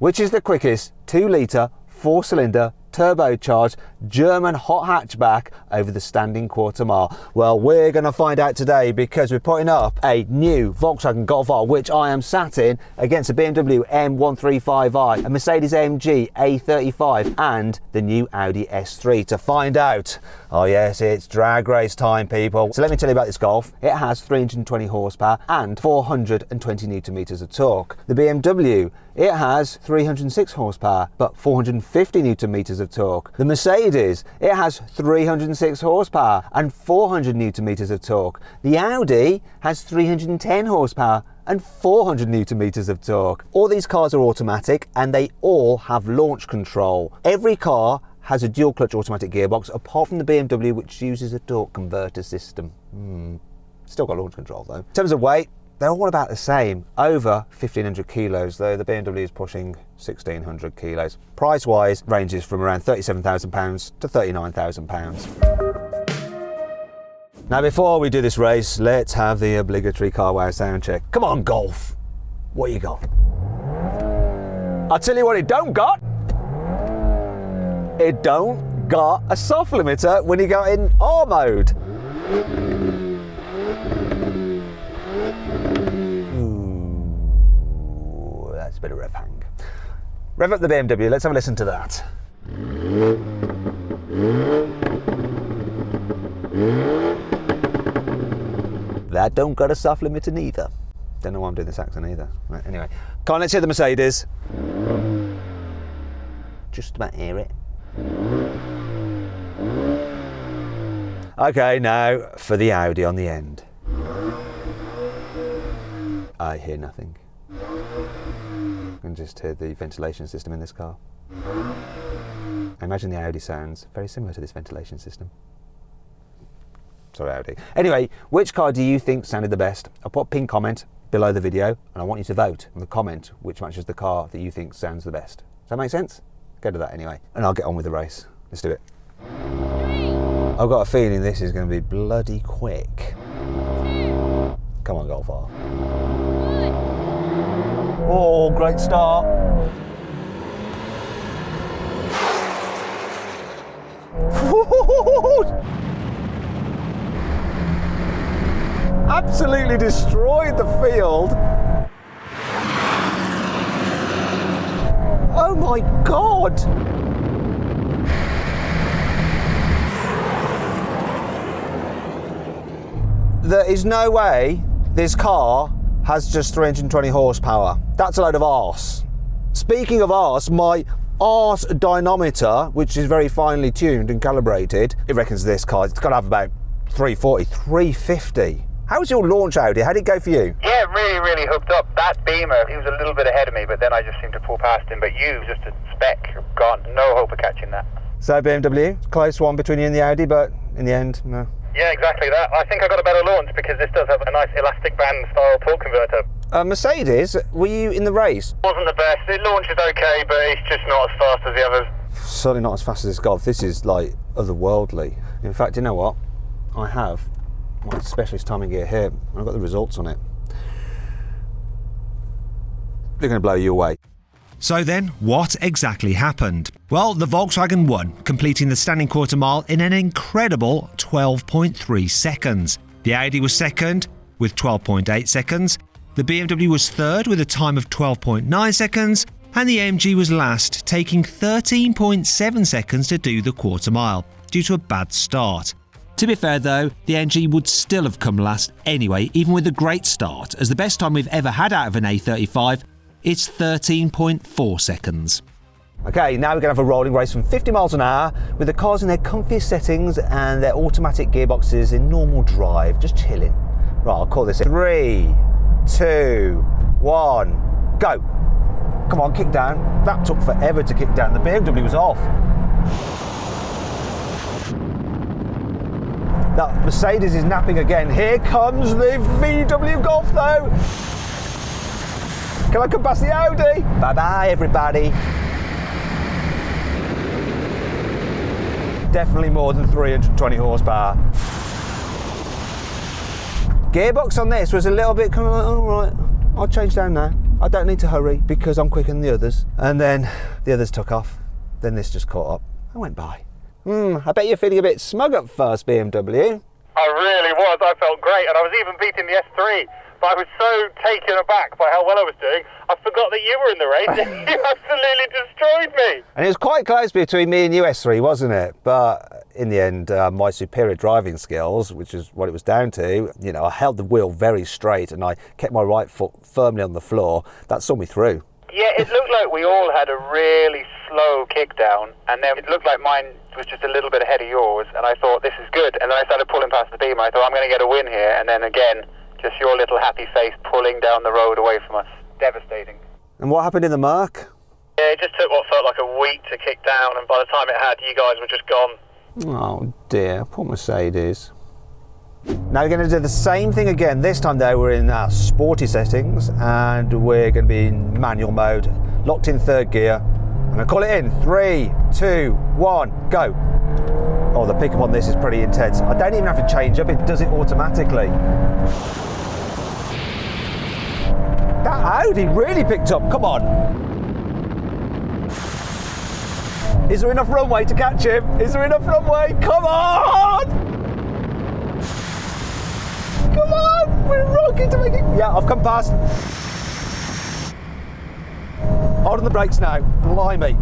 Which is the quickest 2-litre, 4-cylinder, turbocharged German hot hatchback over the standing quarter mile? Well, we're going to find out today because we're putting up a new Volkswagen Golf R, which I am sat in, against a BMW M135i, a Mercedes AMG A35 and the new Audi S3 to find out. Oh yes, it's drag race time, people. So let me tell you about this Golf. It has 320 horsepower and 420 newton meters of torque. The BMW, it has 306 horsepower but 450 newton meters of torque. The Mercedes, it has 306 horsepower and 400 newton meters of torque. The Audi has 310 horsepower and 400 newton meters of torque. All these cars are automatic and they all have launch control. Every car has a dual clutch automatic gearbox apart from the BMW, which uses a torque converter system. Still got launch control though. In terms of weight, they're all about the same, over 1,500 kilos, though the BMW is pushing 1,600 kilos. Price-wise, ranges from around £37,000 to £39,000. Now, before we do this race, let's have the obligatory carwow sound check. Come on, Golf. What you got? I'll tell you what it don't got. It don't got a soft limiter when you go in R mode. Ooh, that's a bit of rev hang. Rev up the BMW, let's have a listen to that. That don't got a soft limiter neither. Don't know why I'm doing this accent either. Right, anyway, come on, let's hear the Mercedes. Just about hear it. Okay, now for the Audi on the end. I hear nothing. I can just hear the ventilation system in this car. I imagine the Audi sounds very similar to this ventilation system. Sorry, Audi. Anyway, which car do you think sounded the best? I'll put a pinned comment below the video and I want you to vote in the comment which matches the car that you think sounds the best. Does that make sense? Go to that anyway. And I'll get on with the race. Let's do it. I've got a feeling this is going to be bloody quick. Come on, Golf R. Oh, great start. Absolutely destroyed the field. Oh my God! There is no way this car has just 320 horsepower. That's a load of arse. Speaking of arse, my arse dynamometer, which is very finely tuned and calibrated, it reckons this car, it's got to have about 340, 350. How's your launch, Audi? How did it go for you? Yeah, really hooked up. That Beamer, he was a little bit ahead of me, but then I just seemed to pull past him. But you, just a speck, gone. No hope of catching that. So BMW, close one between you and the Audi, but in the end, no. Yeah, exactly that. I think I got a better launch because this does have a nice elastic band style torque converter. Mercedes, were you in the race? Wasn't the best. It launches okay, but it's just not as fast as the others. Certainly not as fast as this Golf. This is like otherworldly. In fact, you know what? I have my specialist timing gear here. I've got the results on it. They're going to blow you away. So then, what exactly happened? Well, the Volkswagen won, completing the standing quarter mile in an incredible 12.3 seconds. The Audi was second with 12.8 seconds, the BMW was third with a time of 12.9 seconds, and the AMG was last, taking 13.7 seconds to do the quarter mile, due to a bad start. To be fair though, the AMG would still have come last anyway, even with a great start, as the best time we've ever had out of an A35, it's 13.4 seconds. Okay, now we're going to have a rolling race from 50 miles an hour with the cars in their comfiest settings and their automatic gearboxes in normal drive, just chilling. Right, I'll call this in. 3, 2, 1, go. Come on, kick down. That took forever to kick down. The BMW was off. That Mercedes is napping again. Here comes the VW Golf though. Can I come past the Audi? Bye-bye, everybody. Definitely more than 320 horsepower. Gearbox on this was a little bit kind of like, all right, I'll change down now. I don't need to hurry because I'm quicker than the others. And then the others took off. Then this just caught up and went by. I bet you're feeling a bit smug at first, BMW. I really was. I felt great, and I was even beating the S3. But I was so taken aback by how well I was doing, I forgot that you were in the race. You absolutely destroyed me. And it was quite close between me and you, S3, wasn't it? But in the end, my superior driving skills, which is what it was down to, you know, I held the wheel very straight and I kept my right foot firmly on the floor. That saw me through. Yeah, it looked like we all had a really slow kick down, and then it looked like mine was just a little bit ahead of yours, and I thought, this is good. And then I started pulling past the beam, and I thought, I'm going to get a win here. And then again, just your little happy face pulling down the road away from us. Devastating. And what happened in the Merc? Yeah, it just took what felt like a week to kick down, and by the time it had, you guys were just gone. Oh dear, poor Mercedes. Now we're going to do the same thing again. This time though we're in our sporty settings and we're going to be in manual mode, locked in third gear. I'm going to call it in. 3, 2, 1, go. Oh, the pickup on this is pretty intense. I don't even have to change up, it does it automatically. That Audi really picked up, come on. Is there enough runway to catch him? Is there enough runway? Come on! Come on, we're rocking to make it. Yeah, I've come past. Hold on the brakes now, blimey.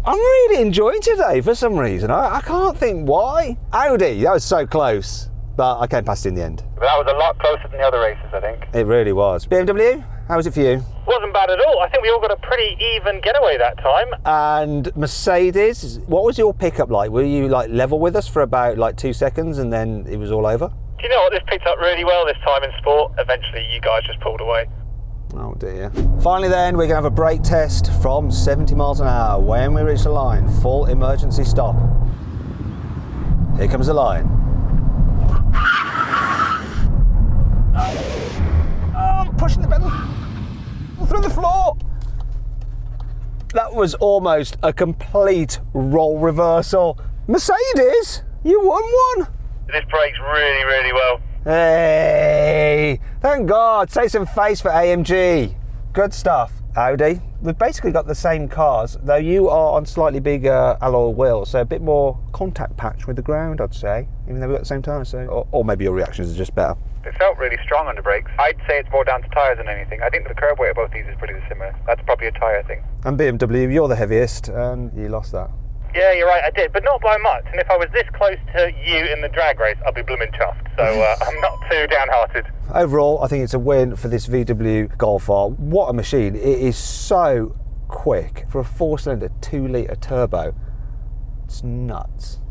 I'm really enjoying today for some reason. I can't think why. Audi, that was so close, but I came past it in the end. But that was a lot closer than the other races, I think. It really was. BMW, how was it for you? Wasn't bad at all. I think we all got a pretty even getaway that time. And Mercedes, what was your pickup like? Were you like level with us for about like 2 seconds and then it was all over? Do you know what? This picked up really well this time in sport. Eventually, you guys just pulled away. Oh dear. Finally then, we're going to have a brake test from 70 miles an hour. When we reach the line, full emergency stop. Here comes the line. Oh, I'm pushing the pedal through the floor. That was almost a complete role reversal. Mercedes, you won one. This brakes really, really well. Hey, thank God. Save some face for AMG. Good stuff. Audi, we've basically got the same cars, though you are on slightly bigger alloy wheels, so a bit more contact patch with the ground, I'd say, even though we've got the same tyres, so, or maybe your reactions are just better. It felt really strong under brakes. I'd say it's more down to tyres than anything. I think the curb weight of both these is pretty similar. That's probably a tyre thing. And BMW, you're the heaviest, and you lost that. Yeah, you're right, I did, but not by much. And if I was this close to you in the drag race, I'd be blooming chuffed. So I'm not too downhearted. Overall, I think it's a win for this VW Golf R. What a machine. It is so quick for a 4-cylinder 2-litre turbo. It's nuts.